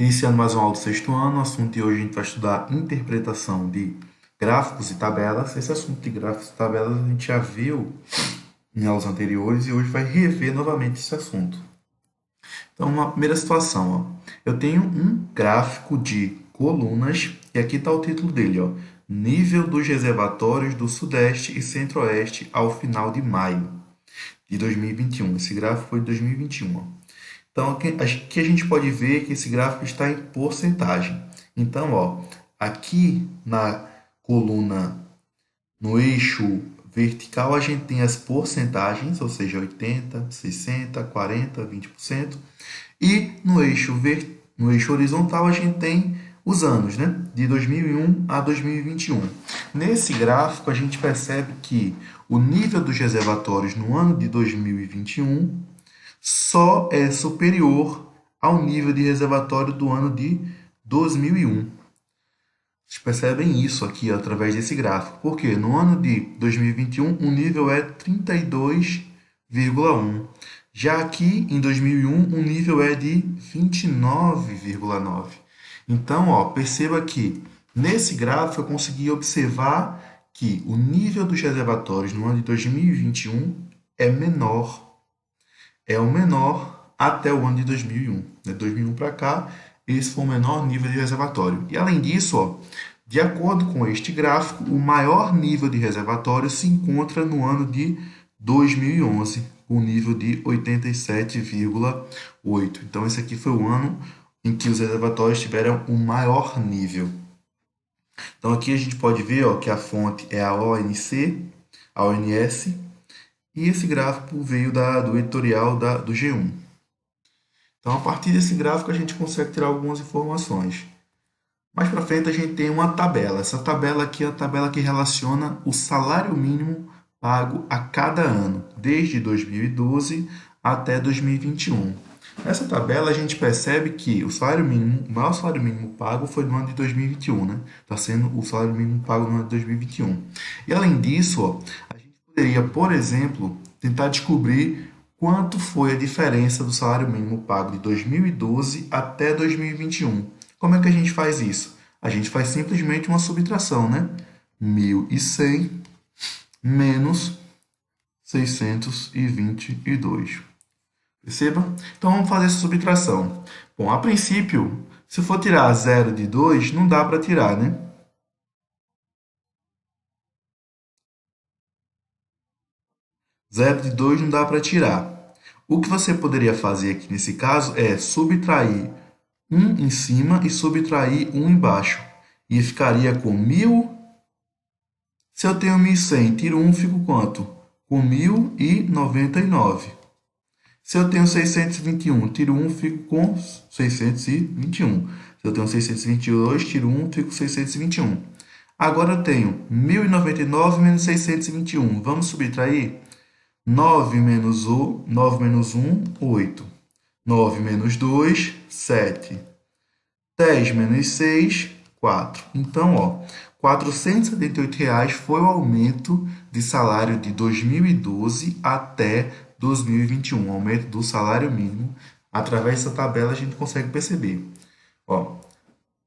Iniciando mais uma aula do sexto ano, o assunto de hoje a gente vai estudar interpretação de gráficos e tabelas. Esse assunto de gráficos e tabelas a gente já viu em aulas anteriores e hoje vai rever novamente esse assunto. Então, uma primeira situação, ó. Eu tenho um gráfico de colunas e aqui está o título dele, ó. Nível dos reservatórios do Sudeste e Centro-Oeste ao final de maio de 2021. Esse gráfico foi de 2021, ó. Então, aqui a gente pode ver que esse gráfico está em porcentagem. Então, ó, aqui na coluna, no eixo vertical, a gente tem as porcentagens, ou seja, 80, 60, 40, 20%. E no eixo horizontal, a gente tem os anos, né? De 2001 a 2021. Nesse gráfico, a gente percebe que o nível dos reservatórios no ano de 2021 só é superior ao nível de reservatório do ano de 2001. Vocês percebem isso aqui através desse gráfico. Porque no ano de 2021 o nível é 32,1. Já aqui em 2001 o nível é de 29,9. Então, ó, perceba que nesse gráfico eu consegui observar que o nível dos reservatórios no ano de 2021 é o menor até o ano de 2001. De 2001 para cá, esse foi o menor nível de reservatório. E além disso, ó, de acordo com este gráfico, o maior nível de reservatório se encontra no ano de 2011, com nível de 87,8. Então, esse aqui foi o ano em que os reservatórios tiveram o maior nível. Então, aqui a gente pode ver, ó, que a fonte é a ONC, a ONS, e esse gráfico veio do editorial do G1. Então, a partir desse gráfico, a gente consegue tirar algumas informações. Mais para frente, a gente tem uma tabela. Essa tabela aqui é a tabela que relaciona o salário mínimo pago a cada ano, desde 2012 até 2021. Nessa tabela, a gente percebe que o salário mínimo, o maior salário mínimo pago foi no ano de 2021, né? Está sendo o salário mínimo pago no ano de 2021. E além disso, ó, a gente poderia, por exemplo, tentar descobrir quanto foi a diferença do salário mínimo pago de 2012 até 2021. Como é que a gente faz isso? A gente faz simplesmente uma subtração, né? 1.100 menos 622. Perceba? Então vamos fazer essa subtração. Bom, a princípio, se for tirar 0 de 2, não dá para tirar, né? 0 de 2 não dá para tirar. O que você poderia fazer aqui nesse caso é subtrair 1 em cima e subtrair 1 embaixo. E ficaria com 1.000. Se eu tenho 1.100, tiro 1, fico quanto? Com 1.099. Se eu tenho 621, tiro 1, fico com 621. Se eu tenho 622, tiro 1, fico com 621. Agora eu tenho 1.099 menos 621. Vamos subtrair? 9 menos 1, 8. 9 menos 2, 7. 10 menos 6, 4. Então, ó, R$ 478 foi o aumento de salário de 2012 até 2021, o aumento do salário mínimo. Através dessa tabela a gente consegue perceber. Ó,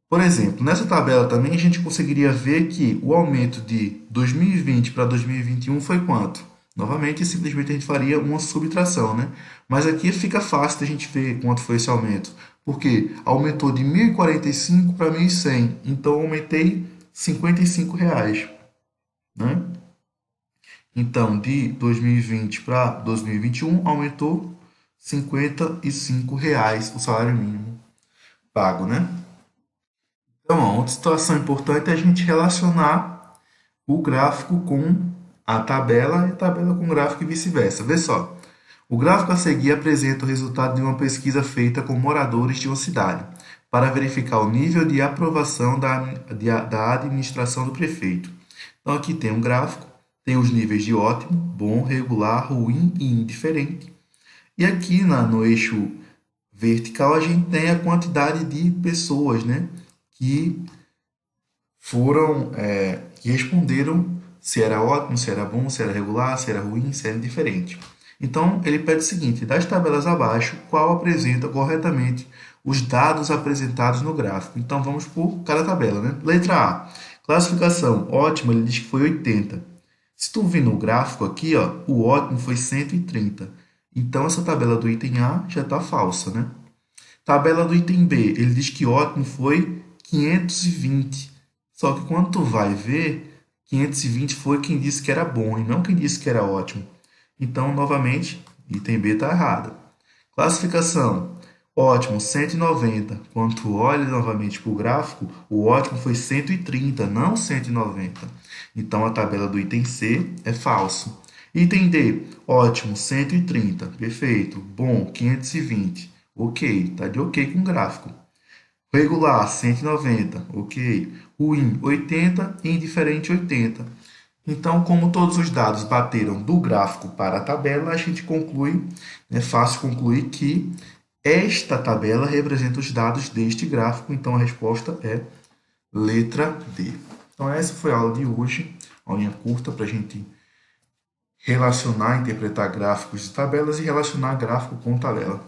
por exemplo, nessa tabela também a gente conseguiria ver que o aumento de 2020 para 2021 foi quanto? Novamente, simplesmente a gente faria uma subtração, né? Mas aqui fica fácil da gente ver quanto foi esse aumento, porque aumentou de 1.045 para 1.100, então aumentei R$ 55, né? Então, de 2020 para 2021, aumentou R$ 55 o salário mínimo pago, né? Então, ó, outra situação importante é a gente relacionar o gráfico com a tabela e a tabela com o gráfico e vice-versa. Vê só. O gráfico a seguir apresenta o resultado de uma pesquisa feita com moradores de uma cidade para verificar o nível de aprovação da administração do prefeito. Então, aqui tem um gráfico, tem os níveis de ótimo, bom, regular, ruim e indiferente. E aqui no eixo vertical a gente tem a quantidade de pessoas, né, que que responderam se era ótimo, se era bom, se era regular, se era ruim, se era indiferente. Então, ele pede o seguinte: das tabelas abaixo, qual apresenta corretamente os dados apresentados no gráfico. Então, vamos por cada tabela, né? Letra A. Classificação, ótimo, ele diz que foi 80. Se tu vir no gráfico aqui, ó, o ótimo foi 130. Então, essa tabela do item A já está falsa, né? Tabela do item B, ele diz que ótimo foi 520. Só que quando tu vai ver, 520 foi quem disse que era bom e não quem disse que era ótimo. Então, novamente, item B está errado. Classificação. Ótimo, 190. Quando tu olha novamente para o gráfico, o ótimo foi 130, não 190. Então, a tabela do item C é falso. Item D. Ótimo, 130. Perfeito. Bom, 520. Ok, tá de ok com o gráfico. Regular, 190. Ok. Ruim, 80. E indiferente, 80. Então, como todos os dados bateram do gráfico para a tabela, a gente conclui, é fácil concluir que esta tabela representa os dados deste gráfico. Então, a resposta é letra D. Então, essa foi a aula de hoje, aulinha curta para a gente relacionar, interpretar gráficos e tabelas e relacionar gráfico com tabela.